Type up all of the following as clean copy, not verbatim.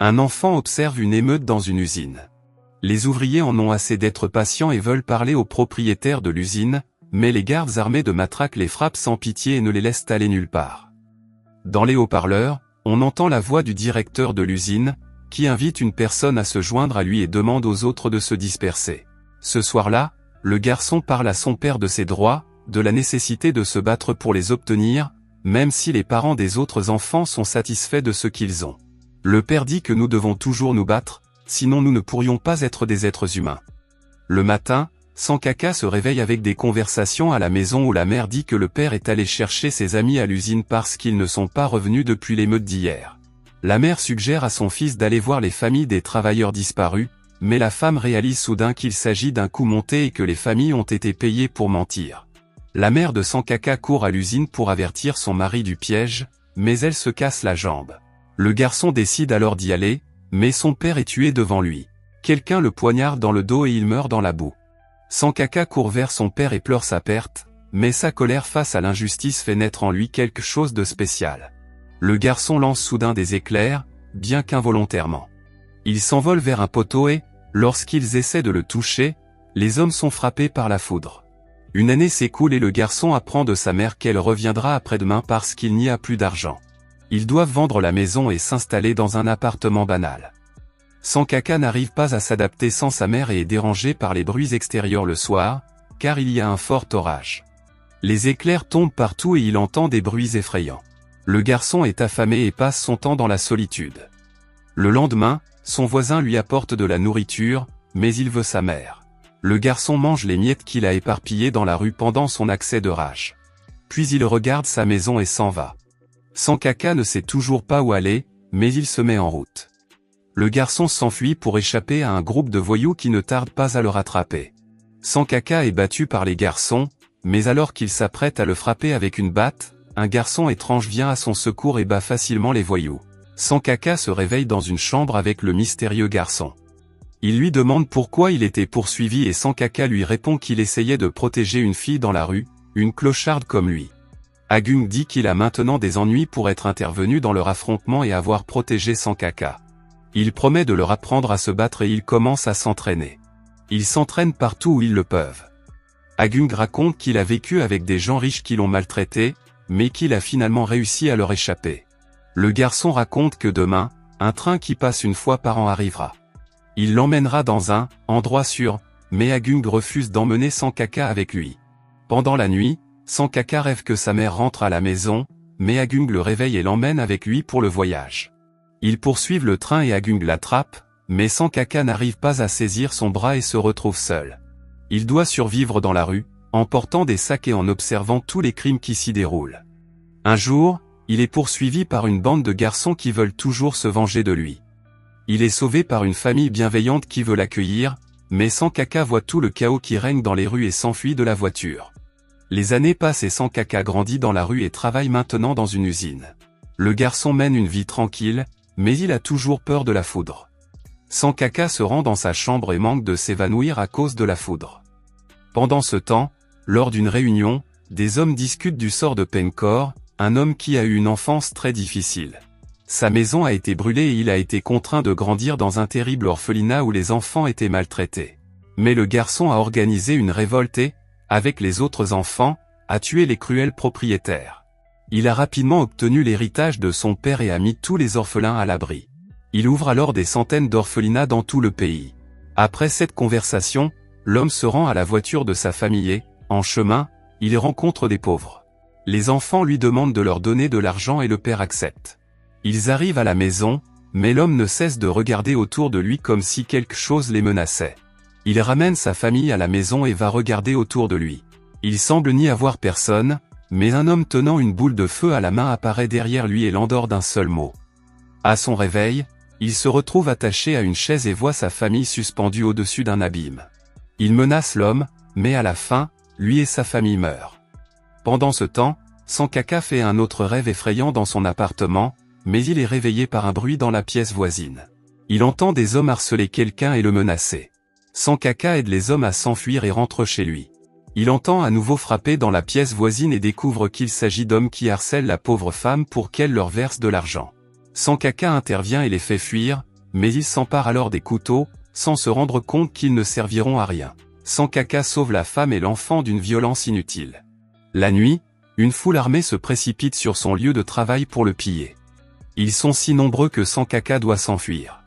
Un enfant observe une émeute dans une usine. Les ouvriers en ont assez d'être patients et veulent parler au propriétaire de l'usine, mais les gardes armés de matraques les frappent sans pitié et ne les laissent aller nulle part. Dans les haut-parleurs, on entend la voix du directeur de l'usine, qui invite une personne à se joindre à lui et demande aux autres de se disperser. Ce soir-là, le garçon parle à son père de ses droits, de la nécessité de se battre pour les obtenir, même si les parents des autres enfants sont satisfaits de ce qu'ils ont. Le père dit que nous devons toujours nous battre, sinon nous ne pourrions pas être des êtres humains. Le matin, Sankaka se réveille avec des conversations à la maison où la mère dit que le père est allé chercher ses amis à l'usine parce qu'ils ne sont pas revenus depuis l'émeute d'hier. La mère suggère à son fils d'aller voir les familles des travailleurs disparus, mais la femme réalise soudain qu'il s'agit d'un coup monté et que les familles ont été payées pour mentir. La mère de Sankaka court à l'usine pour avertir son mari du piège, mais elle se casse la jambe. Le garçon décide alors d'y aller, mais son père est tué devant lui. Quelqu'un le poignarde dans le dos et il meurt dans la boue. Sankaka court vers son père et pleure sa perte, mais sa colère face à l'injustice fait naître en lui quelque chose de spécial. Le garçon lance soudain des éclairs, bien qu'involontairement. Il s'envole vers un poteau et, lorsqu'ils essaient de le toucher, les hommes sont frappés par la foudre. Une année s'écoule et le garçon apprend de sa mère qu'elle reviendra après-demain parce qu'il n'y a plus d'argent. Ils doivent vendre la maison et s'installer dans un appartement banal. Sankaka n'arrive pas à s'adapter sans sa mère et est dérangé par les bruits extérieurs le soir, car il y a un fort orage. Les éclairs tombent partout et il entend des bruits effrayants. Le garçon est affamé et passe son temps dans la solitude. Le lendemain, son voisin lui apporte de la nourriture, mais il veut sa mère. Le garçon mange les miettes qu'il a éparpillées dans la rue pendant son accès de rage. Puis il regarde sa maison et s'en va. Sankaka ne sait toujours pas où aller, mais il se met en route. Le garçon s'enfuit pour échapper à un groupe de voyous qui ne tarde pas à le rattraper. Sankaka est battu par les garçons, mais alors qu'il s'apprête à le frapper avec une batte, un garçon étrange vient à son secours et bat facilement les voyous. Sankaka se réveille dans une chambre avec le mystérieux garçon. Il lui demande pourquoi il était poursuivi et Sankaka lui répond qu'il essayait de protéger une fille dans la rue, une clocharde comme lui. Agung dit qu'il a maintenant des ennuis pour être intervenu dans leur affrontement et avoir protégé Sankaka. Il promet de leur apprendre à se battre et ils commencent à s'entraîner. Ils s'entraînent partout où ils le peuvent. Agung raconte qu'il a vécu avec des gens riches qui l'ont maltraité, mais qu'il a finalement réussi à leur échapper. Le garçon raconte que demain, un train qui passe une fois par an arrivera. Il l'emmènera dans un endroit sûr, mais Agung refuse d'emmener Sankaka avec lui. Pendant la nuit, Sankaka rêve que sa mère rentre à la maison, mais Agung le réveille et l'emmène avec lui pour le voyage. Ils poursuivent le train et Agung l'attrape, mais Sankaka n'arrive pas à saisir son bras et se retrouve seul. Il doit survivre dans la rue, en portant des sacs et en observant tous les crimes qui s'y déroulent. Un jour, il est poursuivi par une bande de garçons qui veulent toujours se venger de lui. Il est sauvé par une famille bienveillante qui veut l'accueillir, mais Sankaka voit tout le chaos qui règne dans les rues et s'enfuit de la voiture. Les années passent et Sankaka grandit dans la rue et travaille maintenant dans une usine. Le garçon mène une vie tranquille, mais il a toujours peur de la foudre. Sankaka se rend dans sa chambre et manque de s'évanouir à cause de la foudre. Pendant ce temps, lors d'une réunion, des hommes discutent du sort de Penkor, un homme qui a eu une enfance très difficile. Sa maison a été brûlée et il a été contraint de grandir dans un terrible orphelinat où les enfants étaient maltraités. Mais le garçon a organisé une révolte et, avec les autres enfants, a tué les cruels propriétaires. Il a rapidement obtenu l'héritage de son père et a mis tous les orphelins à l'abri. Il ouvre alors des centaines d'orphelinats dans tout le pays. Après cette conversation, l'homme se rend à la voiture de sa famille et, en chemin, il rencontre des pauvres. Les enfants lui demandent de leur donner de l'argent et le père accepte. Ils arrivent à la maison, mais l'homme ne cesse de regarder autour de lui comme si quelque chose les menaçait. Il ramène sa famille à la maison et va regarder autour de lui. Il semble n'y avoir personne, mais un homme tenant une boule de feu à la main apparaît derrière lui et l'endort d'un seul mot. À son réveil, il se retrouve attaché à une chaise et voit sa famille suspendue au-dessus d'un abîme. Il menace l'homme, mais à la fin, lui et sa famille meurent. Pendant ce temps, Sankaka fait un autre rêve effrayant dans son appartement, mais il est réveillé par un bruit dans la pièce voisine. Il entend des hommes harceler quelqu'un et le menacer. Sankaka aide les hommes à s'enfuir et rentre chez lui. Il entend à nouveau frapper dans la pièce voisine et découvre qu'il s'agit d'hommes qui harcèlent la pauvre femme pour qu'elle leur verse de l'argent. Sankaka intervient et les fait fuir, mais il s'empare alors des couteaux, sans se rendre compte qu'ils ne serviront à rien. Sankaka sauve la femme et l'enfant d'une violence inutile. La nuit, une foule armée se précipite sur son lieu de travail pour le piller. Ils sont si nombreux que Sankaka doit s'enfuir.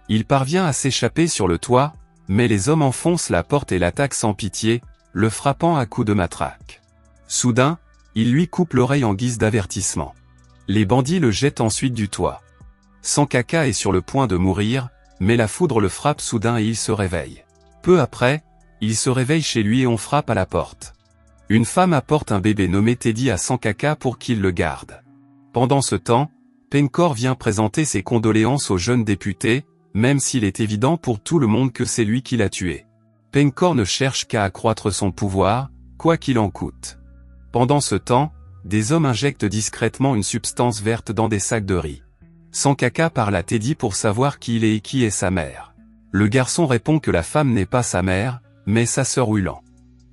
Il parvient à s'échapper sur le toit, mais les hommes enfoncent la porte et l'attaquent sans pitié, le frappant à coups de matraque. Soudain, ils lui coupent l'oreille en guise d'avertissement. Les bandits le jettent ensuite du toit. Sankaka est sur le point de mourir, mais la foudre le frappe soudain et il se réveille. Peu après, il se réveille chez lui et on frappe à la porte. Une femme apporte un bébé nommé Teddy à Sankaka pour qu'il le garde. Pendant ce temps, Penkor vient présenter ses condoléances au jeune député, même s'il est évident pour tout le monde que c'est lui qui l'a tué. Penkor ne cherche qu'à accroître son pouvoir, quoi qu'il en coûte. Pendant ce temps, des hommes injectent discrètement une substance verte dans des sacs de riz. Sankaka parle à Teddy pour savoir qui il est et qui est sa mère. Le garçon répond que la femme n'est pas sa mère, mais sa sœur Ulan.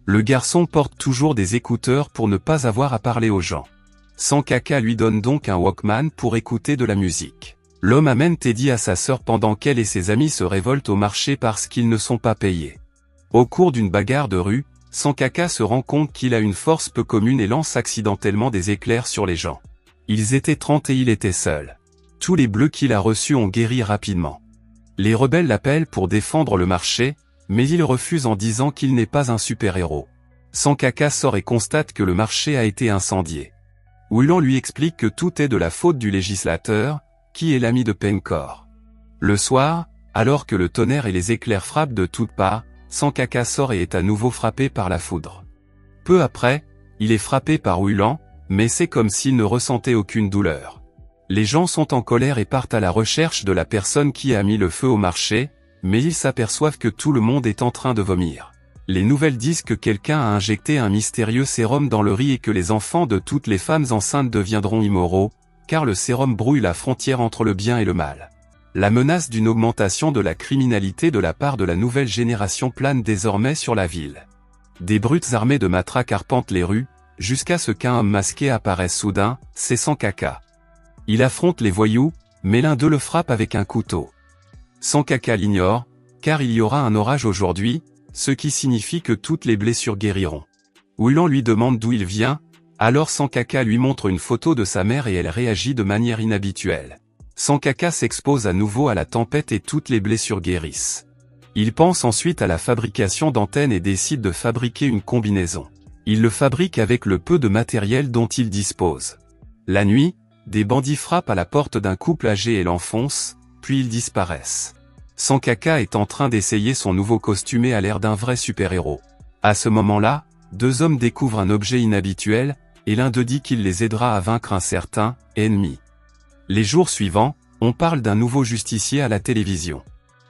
Le garçon porte toujours des écouteurs pour ne pas avoir à parler aux gens. Sankaka lui donne donc un Walkman pour écouter de la musique. L'homme amène Teddy à sa sœur pendant qu'elle et ses amis se révoltent au marché parce qu'ils ne sont pas payés. Au cours d'une bagarre de rue, Sankaka se rend compte qu'il a une force peu commune et lance accidentellement des éclairs sur les gens. Ils étaient 30 et il était seul. Tous les bleus qu'il a reçus ont guéri rapidement. Les rebelles l'appellent pour défendre le marché, mais il refuse en disant qu'il n'est pas un super-héros. Sankaka sort et constate que le marché a été incendié. Ulan lui explique que tout est de la faute du législateur, qui est l'ami de Penkor. Le soir, alors que le tonnerre et les éclairs frappent de toutes parts, Sankaka sort et est à nouveau frappé par la foudre. Peu après, il est frappé par Ulan, mais c'est comme s'il ne ressentait aucune douleur. Les gens sont en colère et partent à la recherche de la personne qui a mis le feu au marché, mais ils s'aperçoivent que tout le monde est en train de vomir. Les nouvelles disent que quelqu'un a injecté un mystérieux sérum dans le riz et que les enfants de toutes les femmes enceintes deviendront immoraux, car le sérum brouille la frontière entre le bien et le mal. La menace d'une augmentation de la criminalité de la part de la nouvelle génération plane désormais sur la ville. Des brutes armées de matraques arpentent les rues, jusqu'à ce qu'un homme masqué apparaisse soudain, c'est Sankaka. Il affronte les voyous, mais l'un d'eux le frappe avec un couteau. Sankaka l'ignore, car il y aura un orage aujourd'hui, ce qui signifie que toutes les blessures guériront. Ulan lui demande d'où il vient, alors Sankaka lui montre une photo de sa mère et elle réagit de manière inhabituelle. Sankaka s'expose à nouveau à la tempête et toutes les blessures guérissent. Il pense ensuite à la fabrication d'antennes et décide de fabriquer une combinaison. Il le fabrique avec le peu de matériel dont il dispose. La nuit, des bandits frappent à la porte d'un couple âgé et l'enfoncent, puis ils disparaissent. Sankaka est en train d'essayer son nouveau costume et a l'air d'un vrai super-héros. À ce moment-là, deux hommes découvrent un objet inhabituel, et l'un d'eux dit qu'il les aidera à vaincre un certain ennemi. Les jours suivants, on parle d'un nouveau justicier à la télévision.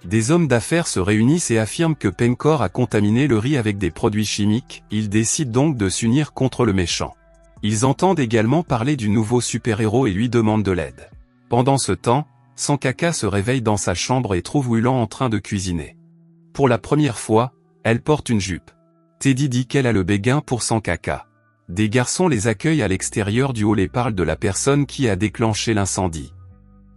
Des hommes d'affaires se réunissent et affirment que Penkor a contaminé le riz avec des produits chimiques, ils décident donc de s'unir contre le méchant. Ils entendent également parler du nouveau super-héros et lui demandent de l'aide. Pendant ce temps, Sankaka se réveille dans sa chambre et trouve Ulan en train de cuisiner. Pour la première fois, elle porte une jupe. Teddy dit qu'elle a le béguin pour Sankaka. Des garçons les accueillent à l'extérieur du hall et parlent de la personne qui a déclenché l'incendie.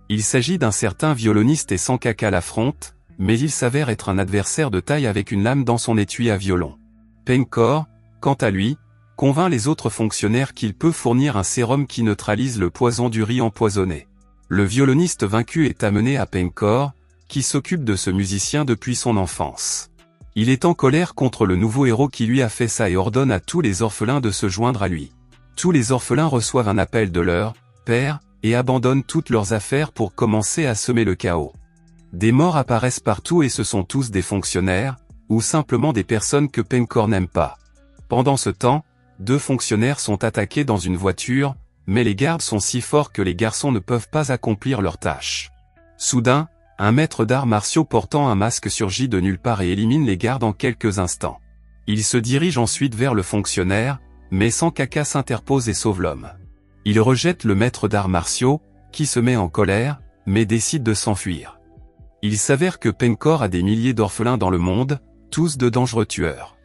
Il s'agit d'un certain violoniste et Sankaka l'affronte, mais il s'avère être un adversaire de taille avec une lame dans son étui à violon. Penkor, quant à lui, convainc les autres fonctionnaires qu'il peut fournir un sérum qui neutralise le poison du riz empoisonné. Le violoniste vaincu est amené à Penkor, qui s'occupe de ce musicien depuis son enfance. Il est en colère contre le nouveau héros qui lui a fait ça et ordonne à tous les orphelins de se joindre à lui. Tous les orphelins reçoivent un appel de leur père, et abandonnent toutes leurs affaires pour commencer à semer le chaos. Des morts apparaissent partout et ce sont tous des fonctionnaires, ou simplement des personnes que Penkor n'aime pas. Pendant ce temps, deux fonctionnaires sont attaqués dans une voiture, mais les gardes sont si forts que les garçons ne peuvent pas accomplir leur tâche. Soudain, un maître d'arts martiaux portant un masque surgit de nulle part et élimine les gardes en quelques instants. Il se dirige ensuite vers le fonctionnaire, mais Sankaka s'interpose et sauve l'homme. Il rejette le maître d'arts martiaux, qui se met en colère, mais décide de s'enfuir. Il s'avère que Penkor a des milliers d'orphelins dans le monde, tous de dangereux tueurs.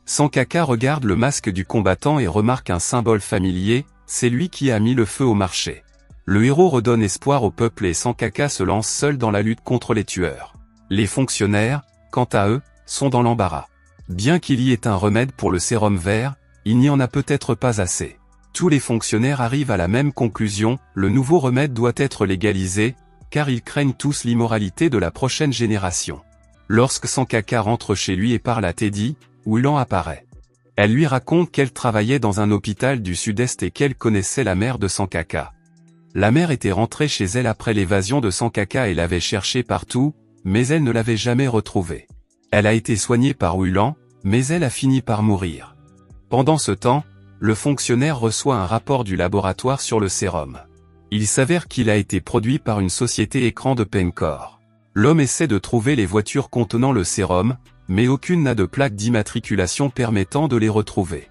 Sankaka regarde le masque du combattant et remarque un symbole familier, c'est lui qui a mis le feu au marché. Le héros redonne espoir au peuple et Sankaka se lance seul dans la lutte contre les tueurs. Les fonctionnaires, quant à eux, sont dans l'embarras. Bien qu'il y ait un remède pour le sérum vert, il n'y en a peut-être pas assez. Tous les fonctionnaires arrivent à la même conclusion, le nouveau remède doit être légalisé, car ils craignent tous l'immoralité de la prochaine génération. Lorsque Sankaka rentre chez lui et parle à Teddy, Wulan apparaît. Elle lui raconte qu'elle travaillait dans un hôpital du sud-est et qu'elle connaissait la mère de Sankaka. La mère était rentrée chez elle après l'évasion de Sankaka et l'avait cherchée partout, mais elle ne l'avait jamais retrouvée. Elle a été soignée par Wulan, mais elle a fini par mourir. Pendant ce temps, le fonctionnaire reçoit un rapport du laboratoire sur le sérum. Il s'avère qu'il a été produit par une société écran de Pencor. L'homme essaie de trouver les voitures contenant le sérum, mais aucune n'a de plaque d'immatriculation permettant de les retrouver.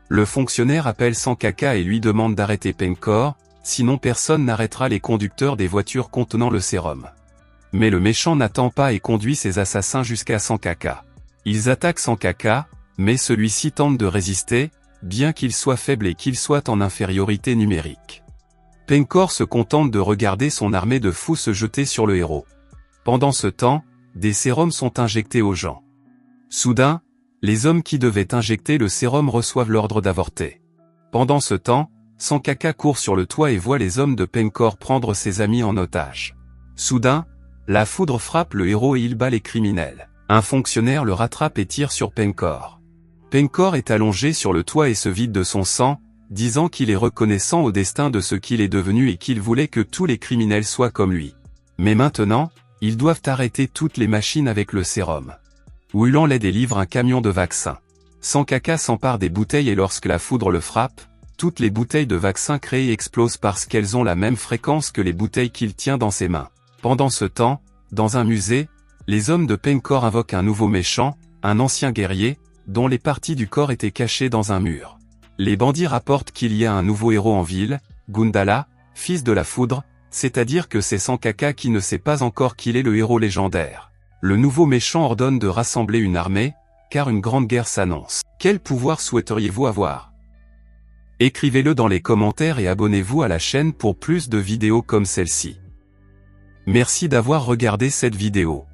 Le fonctionnaire appelle Sankaka et lui demande d'arrêter Pencor, sinon personne n'arrêtera les conducteurs des voitures contenant le sérum. Mais le méchant n'attend pas et conduit ses assassins jusqu'à Sankaka. Ils attaquent Sankaka, mais celui-ci tente de résister, bien qu'il soit faible et qu'il soit en infériorité numérique. Pencor se contente de regarder son armée de fous se jeter sur le héros. Pendant ce temps, des sérums sont injectés aux gens. Soudain, les hommes qui devaient injecter le sérum reçoivent l'ordre d'avorter. Pendant ce temps, Sankaka court sur le toit et voit les hommes de Pencor prendre ses amis en otage. Soudain, la foudre frappe le héros et il bat les criminels. Un fonctionnaire le rattrape et tire sur Pencor. Pencor est allongé sur le toit et se vide de son sang, disant qu'il est reconnaissant au destin de ce qu'il est devenu et qu'il voulait que tous les criminels soient comme lui. Mais maintenant, ils doivent arrêter toutes les machines avec le sérum. Wulan l'aide et livre un camion de vaccins. Sankaka s'empare des bouteilles et lorsque la foudre le frappe, toutes les bouteilles de vaccins créées explosent parce qu'elles ont la même fréquence que les bouteilles qu'il tient dans ses mains. Pendant ce temps, dans un musée, les hommes de Pencor invoquent un nouveau méchant, un ancien guerrier, dont les parties du corps étaient cachées dans un mur. Les bandits rapportent qu'il y a un nouveau héros en ville, Gundala, fils de la foudre, c'est-à-dire que c'est Sankaka qui ne sait pas encore qu'il est le héros légendaire. Le nouveau méchant ordonne de rassembler une armée, car une grande guerre s'annonce. Quel pouvoir souhaiteriez-vous avoir? Écrivez-le dans les commentaires et abonnez-vous à la chaîne pour plus de vidéos comme celle-ci. Merci d'avoir regardé cette vidéo.